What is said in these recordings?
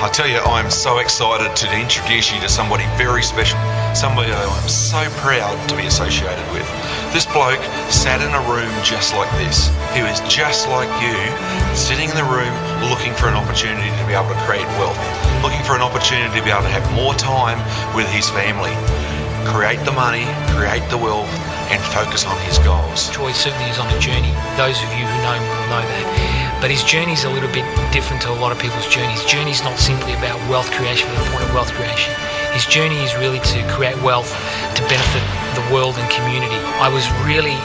I tell you, I'm so excited to introduce you to somebody very special, somebody I'm so proud to be associated with. This bloke sat in a room just like this. He was just like you, sitting in the room looking for an opportunity to be able to create wealth, looking for an opportunity to be able to have more time with his family, create the money, create the wealth, and focus on his goals. Troy certainly is on a journey. Those of you who know him will know that. But his journey is a little bit different to a lot of people's journeys. His journey is not simply about wealth creation for the point of wealth creation. His journey is really to create wealth to benefit the world and community. I was really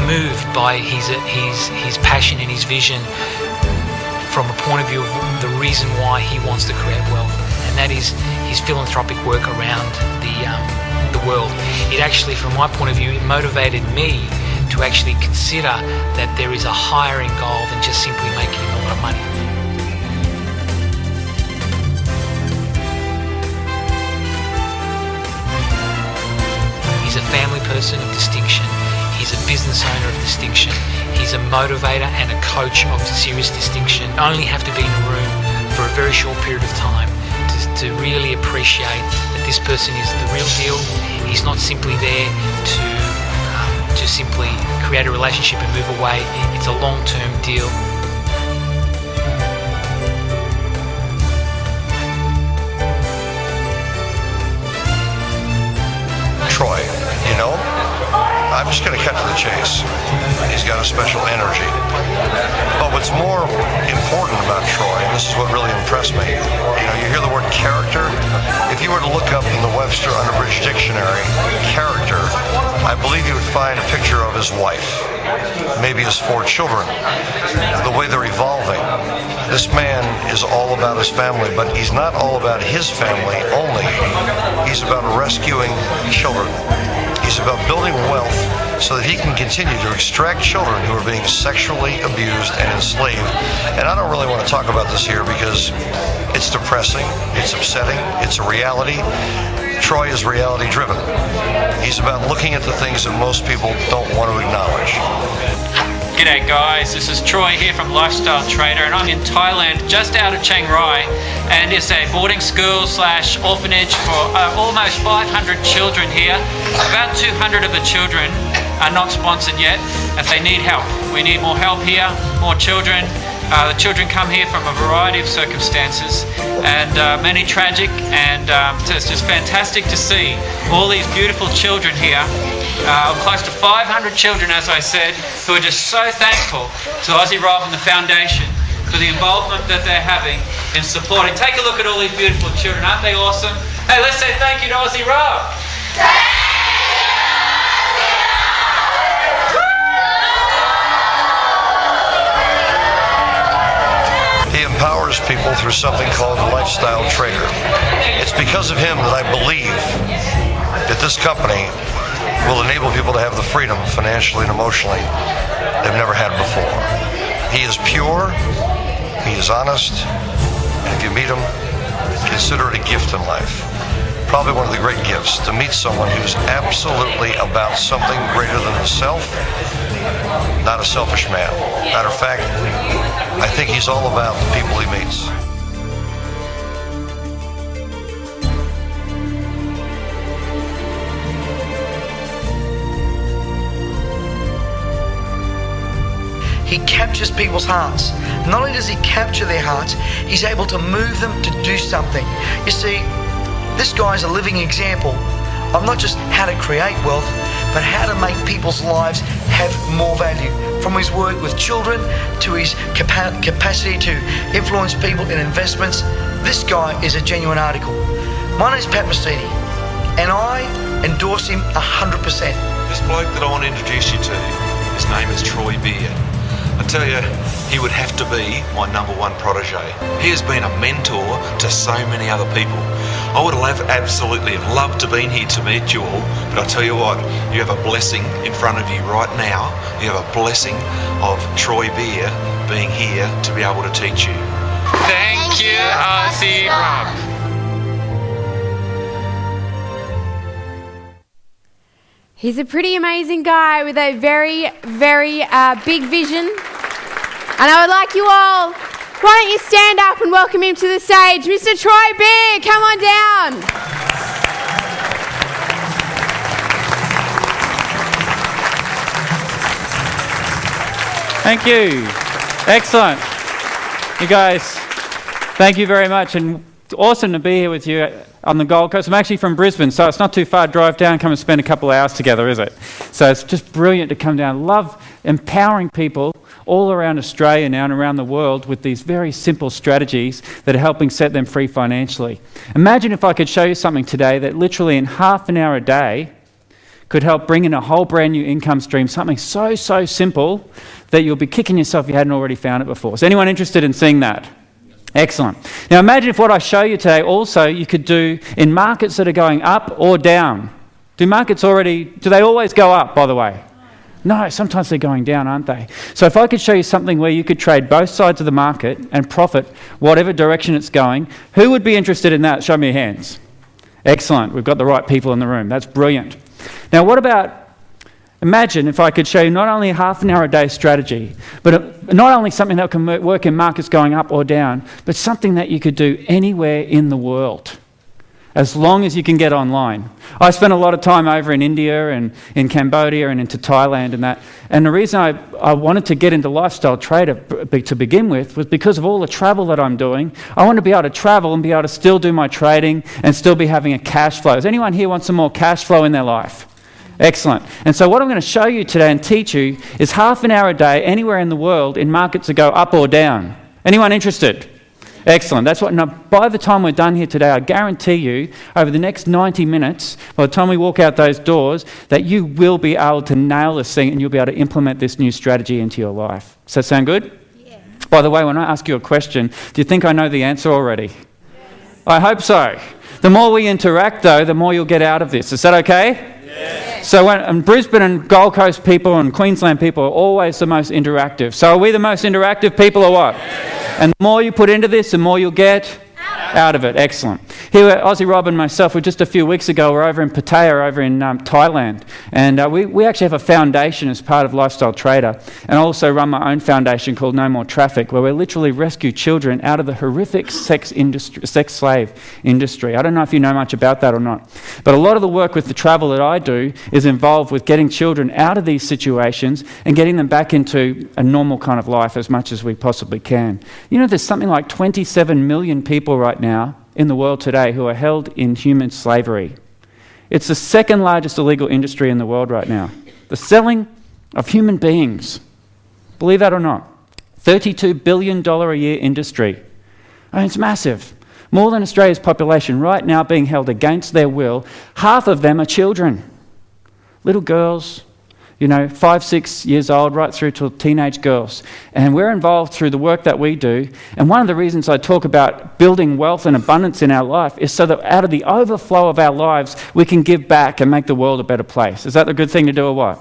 moved by his passion and his vision from a point of view of the reason why he wants to create wealth, and that is his philanthropic work around the world. It actually, from my point of view, it motivated me to actually consider that there is a higher end goal than just simply making a lot of money. He's a family person of distinction. He's a business owner of distinction. He's a motivator and a coach of serious distinction. You only have to be in a room for a very short period of time to really appreciate that this person is the real deal. He's not simply there to simply create a relationship and move away. It's a long-term deal. Troy, you know, I'm just going to cut to the chase. He's got a special energy. But what's more important about Troy, and this is what really impressed me, you know, you hear the word character. If you were to look up in the Webster Unabridged Dictionary, character, I believe you would find a picture of his wife, maybe his 4 children, the way they're evolving. This man is all about his family, but he's not all about his family only. He's about rescuing children. He's about building wealth so that he can continue to extract children who are being sexually abused and enslaved. And I don't really want to talk about this here because it's depressing, it's upsetting, it's a reality. Troy is reality driven. He's about looking at the things that most people don't want to acknowledge. G'day guys, this is Troy here from Lifestyle Trader, and I'm in Thailand, just out of Chiang Rai, and it's a boarding school / orphanage for almost 500 children here. About 200 of the children are not sponsored yet, if they need help. We need more help here, more children. The children come here from a variety of circumstances, and many tragic, and it's just fantastic to see all these beautiful children here. Close to 500 children, as I said, who are just so thankful to Aussie Rob and the Foundation for the involvement that they're having in supporting. Take a look at all these beautiful children, aren't they awesome? Hey, let's say thank you to Aussie Rob. He empowers people through something called Lifestyle Trader. It's because of him that I believe that this company will enable people to have the freedom financially and emotionally they've never had before. He is pure, he is honest, and if you meet him, consider it a gift in life. Probably one of the great gifts, to meet someone who's absolutely about something greater than himself, not a selfish man. Matter of fact, I think he's all about the people he meets. He captures people's hearts. Not only does he capture their hearts, he's able to move them to do something. You see, this guy is a living example of not just how to create wealth, but how to make people's lives have more value. From his work with children to his capacity to influence people in investments, this guy is a genuine article. My name's Pat Mastini, and I endorse him 100%. This bloke that I want to introduce you to, his name is Troy Beer. I tell you, he would have to be my #1 protege. He has been a mentor to so many other people. I would have absolutely loved to been here to meet you all, but I tell you what, you have a blessing in front of you right now. You have a blessing of Troy Beer being here to be able to teach you. Thank you, Aussie Rob. He's a pretty amazing guy with a very, very big vision. And I would like you all Why don't you stand up and welcome him to the stage? Mr. Troy Beer, come on down. Thank you. Excellent. You guys, thank you very much. And it's awesome to be here with you on the Gold Coast. I'm actually from Brisbane, so it's not too far. Drive down, come and spend a couple of hours together, is it? So it's just brilliant to come down. Love empowering people all around Australia now and around the world with these very simple strategies that are helping set them free financially. Imagine if I could show you something today that literally in half an hour a day could help bring in a whole brand new income stream, something so simple that you'll be kicking yourself if you hadn't already found it before. Is anyone interested in seeing that? Excellent. Now imagine if what I show you today also you could do in markets that are going up or down. Do they always go up, by the way? No, sometimes they're going down, aren't they? So if I could show you something where you could trade both sides of the market and profit whatever direction it's going, who would be interested in that? Show me your hands. Excellent. We've got the right people in the room. That's brilliant. Now what about, imagine if I could show you not only a half an hour a day strategy, but not only something that can work in markets going up or down, but something that you could do anywhere in the world, as long as you can get online. I spent a lot of time over in India and in Cambodia and into Thailand and that. And the reason I wanted to get into lifestyle trade to begin with was because of all the travel that I'm doing. I want to be able to travel and be able to still do my trading and still be having a cash flow. Does anyone here want some more cash flow in their life? Excellent. And so what I'm going to show you today and teach you is half an hour a day anywhere in the world in markets that go up or down. Anyone interested? Excellent. That's what. Now, by the time we're done here today, I guarantee you, over the next 90 minutes, by the time we walk out those doors, that you will be able to nail this thing and you'll be able to implement this new strategy into your life. Does that sound good? Yeah. By the way, when I ask you a question, do you think I know the answer already? Yes. I hope so. The more we interact, though, the more you'll get out of this. Is that okay? Yes. So when Brisbane and Gold Coast people and Queensland people are always the most interactive. So are we the most interactive people or what? Yes. And the more you put into this, the more you'll get out of it. Excellent. Here, Aussie Rob and myself, just a few weeks ago, we're over in Pattaya, over in Thailand. And we actually have a foundation as part of Lifestyle Trader. And I also run my own foundation called No More Traffic, where we literally rescue children out of the horrific sex slave industry. I don't know if you know much about that or not. But a lot of the work with the travel that I do is involved with getting children out of these situations and getting them back into a normal kind of life as much as we possibly can. You know, there's something like 27 million people right now in the world today who are held in human slavery. It's the second largest illegal industry in the world right now. The selling of human beings. Believe that or not. $32 billion a year industry. I mean, it's massive. More than Australia's population right now being held against their will. Half of them are children. Little girls, 5, 6 years old, right through to teenage girls. And we're involved through the work that we do. And one of the reasons I talk about building wealth and abundance in our life is so that out of the overflow of our lives, we can give back and make the world a better place. Is that a good thing to do or what?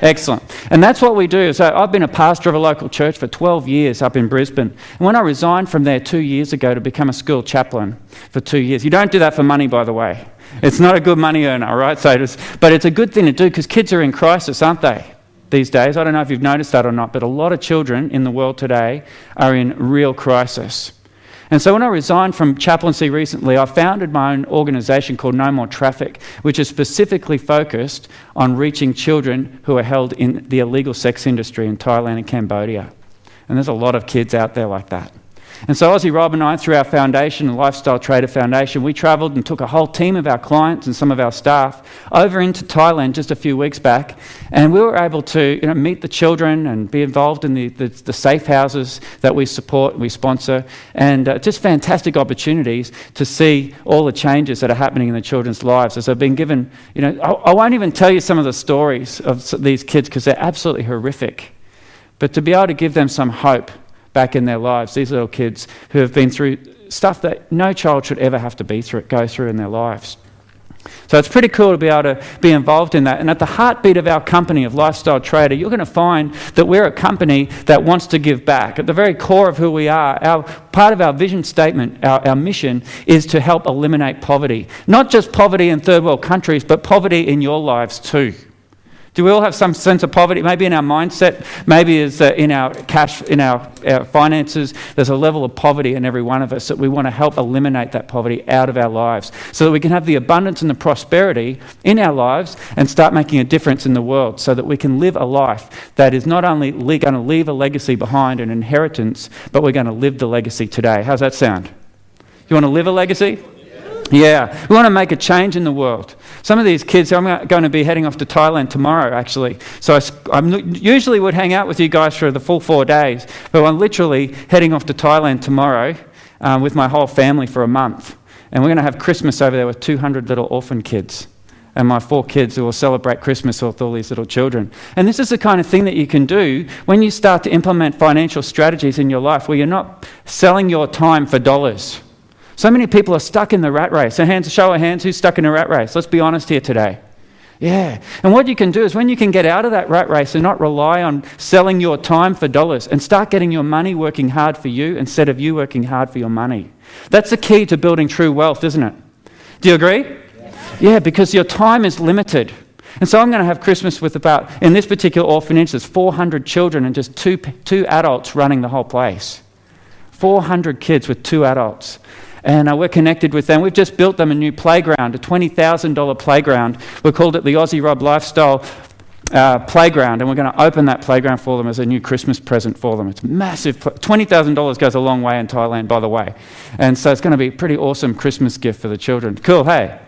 Excellent. And that's what we do. So I've been a pastor of a local church for 12 years up in Brisbane. And when I resigned from there 2 years ago to become a school chaplain for 2 years, you don't do that for money, by the way. It's not a good money earner, right? But it's a good thing to do because kids are in crisis, aren't they, these days? I don't know if you've noticed that or not, but a lot of children in the world today are in real crisis. And so when I resigned from chaplaincy recently, I founded my own organisation called No More Traffic, which is specifically focused on reaching children who are held in the illegal sex industry in Thailand and Cambodia. And there's a lot of kids out there like that. And so Aussie Rob and I, through our foundation, the Lifestyle Trader Foundation, we travelled and took a whole team of our clients and some of our staff over into Thailand just a few weeks back, and we were able to meet the children and be involved in the safe houses that we support, we sponsor, and just fantastic opportunities to see all the changes that are happening in the children's lives as they've been given. I won't even tell you some of the stories of these kids because they're absolutely horrific, but to be able to give them some hope back in their lives, these little kids who have been through stuff that no child should ever have to go through in their lives. So it's pretty cool to be able to be involved in that. And at the heartbeat of our company of Lifestyle Trader, you're going to find that we're a company that wants to give back. At the very core of who we are, part of our vision statement, our mission is to help eliminate poverty. Not just poverty in third world countries, but poverty in your lives too. Do we all have some sense of poverty? Maybe in our mindset, maybe is in our cash, in our finances, there's a level of poverty in every one of us that we want to help eliminate that poverty out of our lives so that we can have the abundance and the prosperity in our lives and start making a difference in the world so that we can live a life that is not only going to leave a legacy behind, an inheritance, but we're going to live the legacy today. How's that sound? You want to live a legacy? Yeah, we want to make a change in the world. Some of these kids, I'm going to be heading off to Thailand tomorrow, actually. So I usually would hang out with you guys for the full 4 days, but I'm literally heading off to Thailand tomorrow with my whole family for a month. And we're going to have Christmas over there with 200 little orphan kids. And my 4 kids who will celebrate Christmas with all these little children. And this is the kind of thing that you can do when you start to implement financial strategies in your life where you're not selling your time for dollars. So many people are stuck in the rat race. Show of hands, who's stuck in a rat race? Let's be honest here today. Yeah. And what you can do is when you can get out of that rat race and not rely on selling your time for dollars and start getting your money working hard for you instead of you working hard for your money. That's the key to building true wealth, isn't it? Do you agree? Yeah, because your time is limited. And so I'm going to have Christmas with in this particular orphanage, there's 400 children and just two adults running the whole place. 400 kids with 2 adults. And we're connected with them. We've just built them a new playground, a $20,000 playground. We called it the Aussie Rob Lifestyle Playground, and we're going to open that playground for them as a new Christmas present for them. It's massive. $20,000 goes a long way in Thailand, by the way. And so it's going to be a pretty awesome Christmas gift for the children. Cool, hey?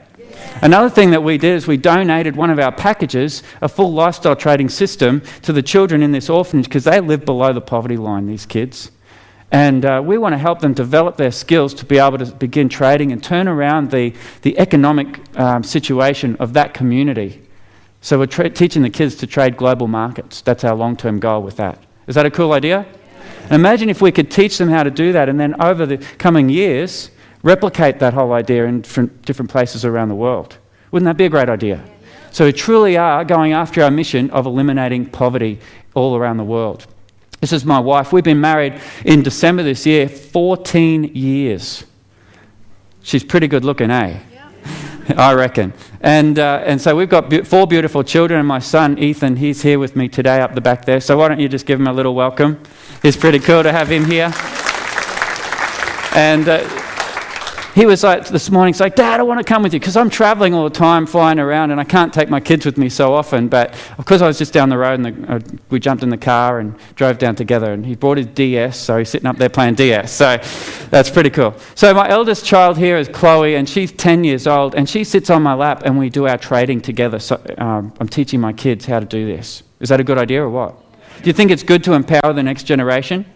Another thing that we did is we donated one of our packages, a full lifestyle trading system, to the children in this orphanage because they live below the poverty line, these kids. And we want to help them develop their skills to be able to begin trading and turn around the economic situation of that community. So we're teaching the kids to trade global markets. That's our long-term goal with that. Is that a cool idea? And imagine if we could teach them how to do that and then over the coming years, replicate that whole idea in different places around the world. Wouldn't that be a great idea? So we truly are going after our mission of eliminating poverty all around the world. This is my wife. We've been married in December this year, 14 years. She's pretty good looking, eh? Yeah. I reckon. And so we've got 4 beautiful children, and my son, Ethan, he's here with me today up the back there. So why don't you just give him a little welcome? It's pretty cool to have him here. And he was like, this morning, he's like, Dad, I want to come with you because I'm traveling all the time, flying around, and I can't take my kids with me so often. But because I was just down the road, and we jumped in the car and drove down together, and he brought his DS, so he's sitting up there playing DS. So that's pretty cool. So my eldest child here is Chloe, and she's 10 years old, and she sits on my lap, and we do our trading together. So I'm teaching my kids how to do this. Is that a good idea or what? Do you think it's good to empower the next generation?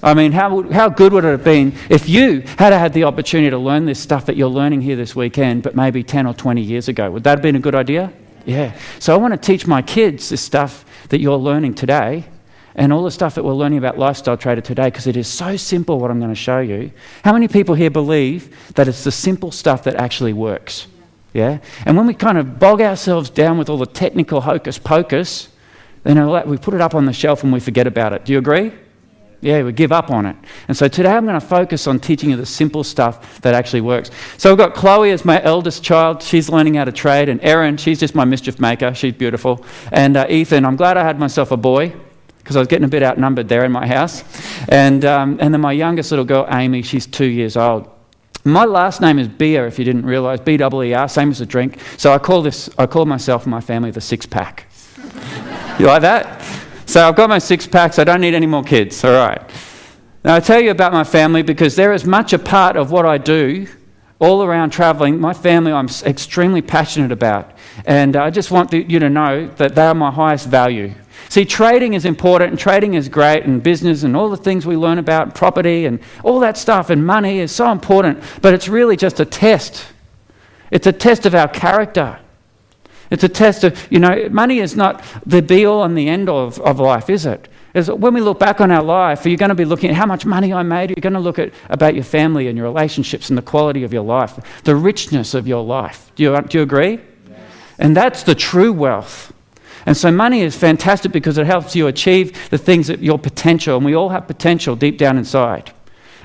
I mean, how good would it have been if you had the opportunity to learn this stuff that you're learning here this weekend, but maybe 10 or 20 years ago? Would that have been a good idea? Yeah. So I want to teach my kids this stuff that you're learning today and all the stuff that we're learning about Lifestyle Trader today because it is so simple what I'm going to show you. How many people here believe that it's the simple stuff that actually works? Yeah? And when we kind of bog ourselves down with all the technical hocus pocus, then we put it up on the shelf and we forget about it. Do you agree? Yeah, we give up on it. And so today I'm going to focus on teaching you the simple stuff that actually works. So I've got Chloe as my eldest child. She's learning how to trade. And Erin, she's just my mischief maker. She's beautiful. And Ethan, I'm glad I had myself a boy because I was getting a bit outnumbered there in my house. And then my youngest little girl, Amy, she's 2 years old. My last name is Beer, if you didn't realise, B-E-E-R, same as a drink. So I call myself and my family the Six Pack. You like that? So I've got my 6 packs. I don't need any more kids. All right. Now, I tell you about my family because they're as much a part of what I do all around traveling. My family I'm extremely passionate about. And I just want you to know that they are my highest value. See, trading is important and trading is great and business and all the things we learn about, property and all that stuff and money is so important. But it's really just a test. It's a test of our character. It's a test of, money is not the be-all and the end-all of life, is it? When we look back on our life, are you going to be looking at how much money I made? You're going to look at about your family and your relationships and the quality of your life, the richness of your life. Do you agree? Yes. And that's the true wealth. And so money is fantastic because it helps you achieve the things that your potential, and we all have potential deep down inside.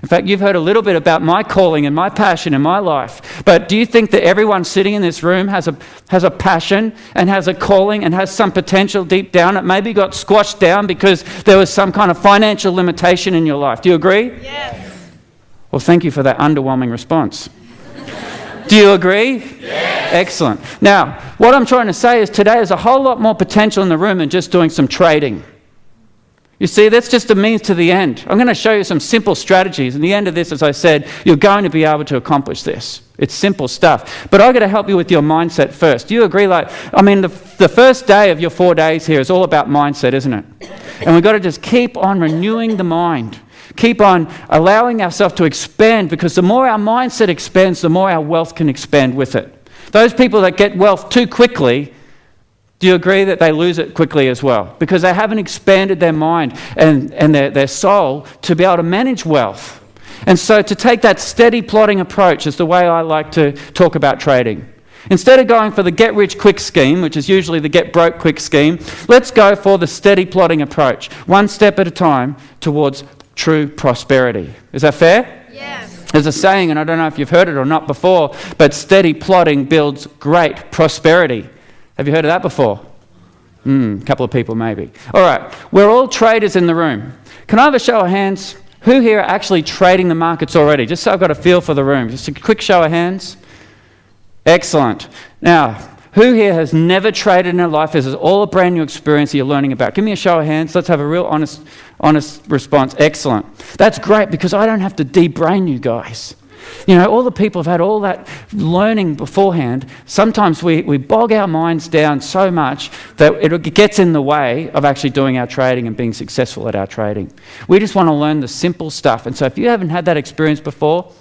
In fact, you've heard a little bit about my calling and my passion in my life. But do you think that everyone sitting in this room has a passion and has a calling and has some potential deep down that maybe got squashed down because there was some kind of financial limitation in your life? Do you agree? Yes. Well, thank you for that underwhelming response. Do you agree? Yes. Excellent. Now, what I'm trying to say is today there's a whole lot more potential in the room than just doing some trading. You see, that's just a means to the end. I'm going to show you some simple strategies. In the end of this, as I said, you're going to be able to accomplish this. It's simple stuff. But I've got to help you with your mindset first. Do you agree? The first day of your 4 days here is all about mindset, isn't it? And we've got to just keep on renewing the mind. Keep on allowing ourselves to expand, because the more our mindset expands, the more our wealth can expand with it. Those people that get wealth too quickly, do you agree that they lose it quickly as well? Because they haven't expanded their mind and their soul to be able to manage wealth. And so to take that steady plodding approach is the way I like to talk about trading. Instead of going for the get-rich-quick scheme, which is usually the get-broke-quick scheme, let's go for the steady plodding approach, one step at a time towards true prosperity. Is that fair? Yes. There's a saying, and I don't know if you've heard it or not before, but steady plodding builds great prosperity. Have you heard of that before? A couple of people maybe. All right, we're all traders in the room. Can I have a show of hands? Who here are actually trading the markets already? Just so I've got a feel for the room. Just a quick show of hands. Excellent. Now, who here has never traded in their life? This is all a brand new experience that you're learning about. Give me a show of hands. Let's have a real honest response. Excellent. That's great, because I don't have to de-brain you guys. You know, all the people have had all that learning beforehand. Sometimes we bog our minds down so much that it gets in the way of actually doing our trading and being successful at our trading. We just want to learn the simple stuff. And so if you haven't had that experience before,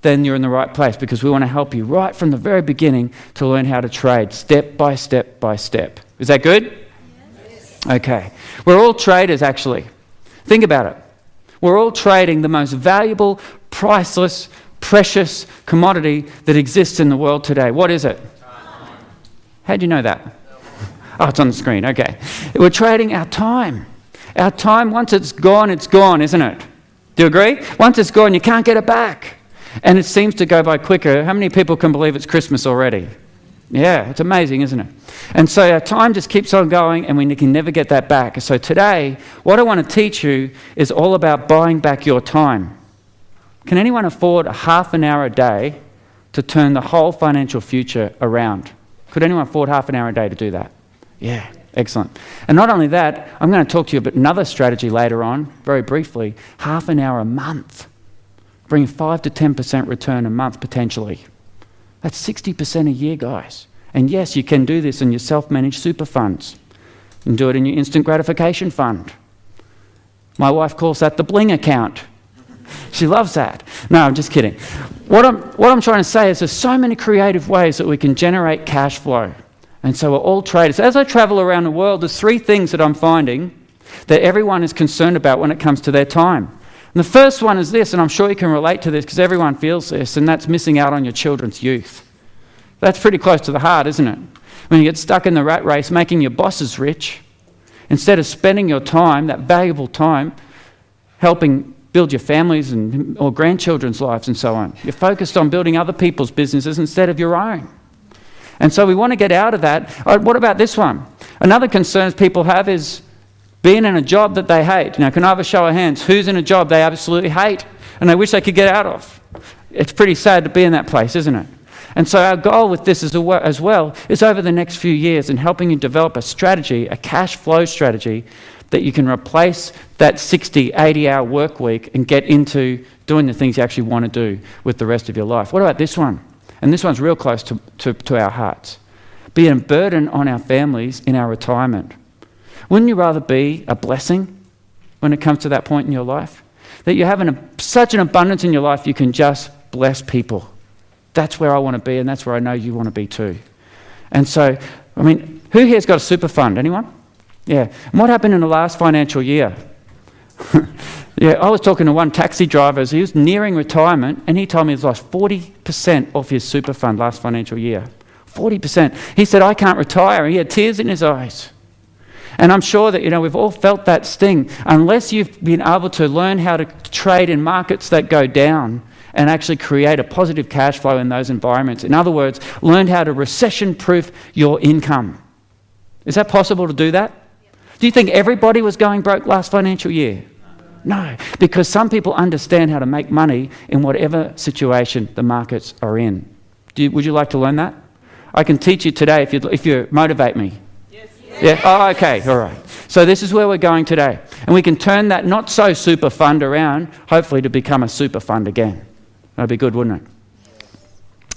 then you're in the right place, because we want to help you right from the very beginning to learn how to trade step by step by step. Is that good? Yes. Okay. We're all traders, actually. Think about it. We're all trading the most valuable, priceless, precious commodity that exists in the world today. What is it? Time. How do you know that? Oh, it's on the screen. Okay. We're trading our time. Our time, once it's gone, isn't it? Do you agree? Once it's gone, you can't get it back. And it seems to go by quicker. How many people can believe it's Christmas already? Yeah, it's amazing, isn't it? And so our time just keeps on going, and we can never get that back. So today, what I want to teach you is all about buying back your time. Can anyone afford a half an hour a day to turn the whole financial future around? Could anyone afford half an hour a day to do that? Yeah, excellent. And not only that, I'm going to talk to you about another strategy later on, very briefly, half an hour a month. Bring 5 to 10% return a month potentially. That's 60% a year, guys. And yes, you can do this in your self-managed super funds. You can do it in your instant gratification fund. My wife calls that the bling account. She loves that. No, I'm just kidding. What I'm trying to say is there's so many creative ways that we can generate cash flow. And so we're all traders. As I travel around the world, there's 3 things that I'm finding that everyone is concerned about when it comes to their time. And the first one is this, and I'm sure you can relate to this because everyone feels this, and that's missing out on your children's youth. That's pretty close to the heart, isn't it? When you get stuck in the rat race making your bosses rich, instead of spending your time, that valuable time, helping build your families or grandchildren's lives and so on. You're focused on building other people's businesses instead of your own. And so we want to get out of that. What about this one? Another concern people have is being in a job that they hate. Now, can I have a show of hands? Who's in a job they absolutely hate and they wish they could get out of? It's pretty sad to be in that place, isn't it? And so our goal with this as well is over the next few years in helping you develop a strategy, a cash flow strategy, that you can replace that 60, 80-hour work week and get into doing the things you actually want to do with the rest of your life. What about this one? And this one's real close to our hearts. Being a burden on our families in our retirement. Wouldn't you rather be a blessing when it comes to that point in your life? That you're having such an abundance in your life you can just bless people. That's where I want to be, and that's where I know you want to be too. And so, I mean, who here's got a super fund? Anyone? Yeah. And what happened in the last financial year? Yeah, I was talking to one taxi driver as he was nearing retirement, and he told me he's lost 40% of his super fund last financial year. 40%. He said, I can't retire. He had tears in his eyes. And I'm sure that, we've all felt that sting. Unless you've been able to learn how to trade in markets that go down and actually create a positive cash flow in those environments. In other words, learn how to recession-proof your income. Is that possible to do that? Do you think everybody was going broke last financial year? No, because some people understand how to make money in whatever situation the markets are in. Would you like to learn that? I can teach you today if you motivate me. Yes. Yeah? Oh, okay, all right. So this is where we're going today. And we can turn that not so super fund around, hopefully to become a super fund again. That'd be good, wouldn't it?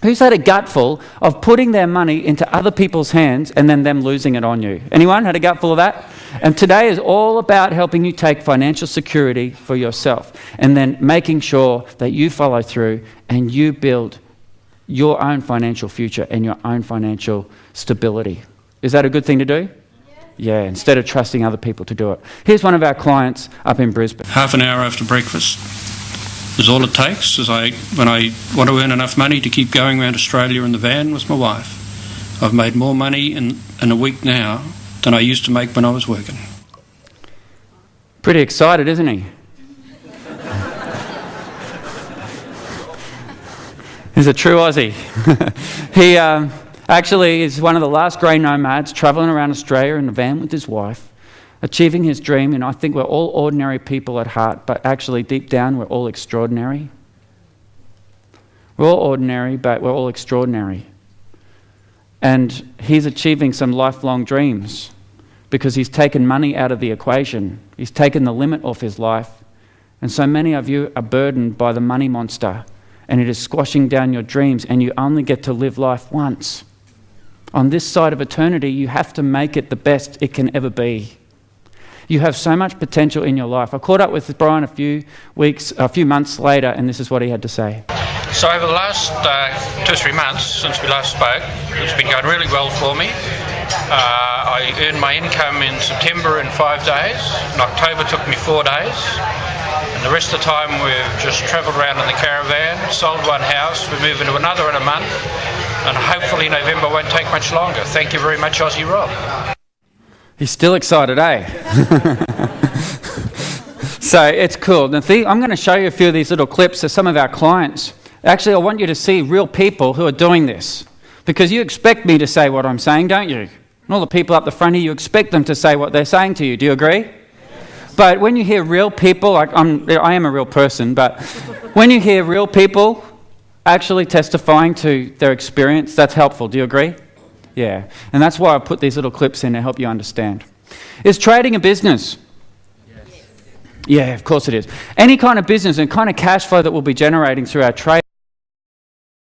Who's had a gutful of putting their money into other people's hands and then them losing it on you? Anyone had a gutful of that? And today is all about helping you take financial security for yourself and then making sure that you follow through and you build your own financial future and your own financial stability. Is that a good thing to do? Yeah, instead of trusting other people to do it. Here's one of our clients up in Brisbane. Half an hour after breakfast is all it takes when I want to earn enough money to keep going around Australia in the van with my wife. I've made more money in a week now than I used to make when I was working. Pretty excited, isn't he? He's a true Aussie. He actually is one of the last grey nomads travelling around Australia in a van with his wife, achieving his dream. And I think we're all ordinary people at heart, but actually deep down we're all extraordinary. We're all ordinary, but we're all extraordinary. And he's achieving some lifelong dreams because he's taken money out of the equation. He's taken the limit off his life. And so many of you are burdened by the money monster, and it is squashing down your dreams, and you only get to live life once. On this side of eternity, you have to make it the best it can ever be. You have so much potential in your life. I caught up with Brian a few months later, and this is what he had to say. So over the last 2 or 3 months since we last spoke, it's been going really well for me. I earned my income in September in 5 days. In October took me 4 days. And the rest of the time we've just travelled around in the caravan, sold one house, we're moving to another in a month, and hopefully November won't take much longer. Thank you very much, Aussie Rob. He's still excited, eh? So it's cool. Now, I'm going to show you a few of these little clips of some of our clients. Actually, I want you to see real people who are doing this, because you expect me to say what I'm saying, don't you? And all the people up the front here, you expect them to say what they're saying to you. Do you agree? But when you hear real people, I am a real person, but when you hear real people actually testifying to their experience, that's helpful. Do you agree? Yeah. And that's why I put these little clips in to help you understand. Is trading a business? Yes. Yeah, of course it is. Any kind of business and kind of cash flow that we'll be generating through our trade